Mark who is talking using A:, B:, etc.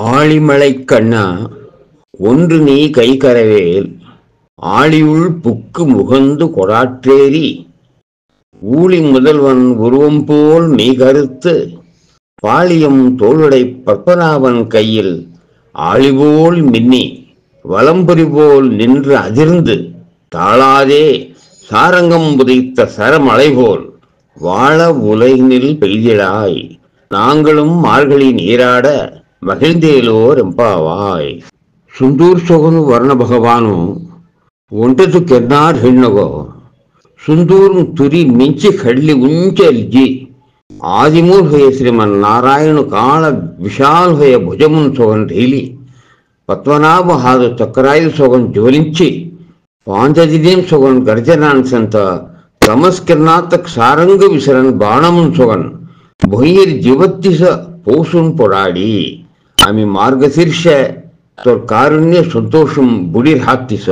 A: ஆழிமழைக் கண்ணா ஒன்று நீ கைகரவேல் ஆழியுள் புக்கு முகந்து கொடாற்றேறி ஊழி முதல்வன் உருவம் போல் மெய்கருத்து பாளியம் தோளுடை பத்மநாபன் கையில் ஆழிபோல் மின்னி வலம்புரி போல் நின்று அதிர்ந்து தாழாதே சாரங்கம் புதைத்த சரமலை போல் வாழ உலகினில் பெய்திடாய் நாங்களும் மார்கழி நீராட ಮಹಿಳ್ದೇಲೋರ್ ಎಂಪಾವಾಯ್ ಸುಂದೂರ್ ಸೊಗನು ವರ್ಣ ಭಗವಾನು ಒಂಟದು ಕೆನ್ನಾರ್ ಹೆಣ್ಣಗೋ ಸುಂದೂರ್ ತುರಿ ಮಿಂಚಿ ಕಡ್ಲಿ ಉಂಚಲ್ಜಿ ಆದಿಮೂಲ್ ಹೊಯ ಶ್ರೀಮನ್ ನಾರಾಯಣ ಕಾಳ ವಿಶಾಲ್ ಹೊಯ ಭುಜಮುನ್ ಸೊಗನ್ ಢೈಲಿ ಪದ್ಮನಾಭ ಹಾದು ಚಕ್ರಾಯು ಸೊಗನ್ ಜೋಲಿಂಚಿ ಪಾಂಚದಿದೇನ್ ಸೊಗನ್ ಗರ್ಜನಾನ್ ಸಂತ ತಮಸ್ಕಿರ್ನಾತಕ್ ಸಾರಂಗ ವಿಸರನ್ ಬಾಣಮುನ್ ಸೊಗನ್ ಭೊಯ್ಯರ್ जीवत्तिस पोसुन पोराडी आम्ही मार्गशीर्ष तर कारुण्य संतोषम बुडीर हातीस।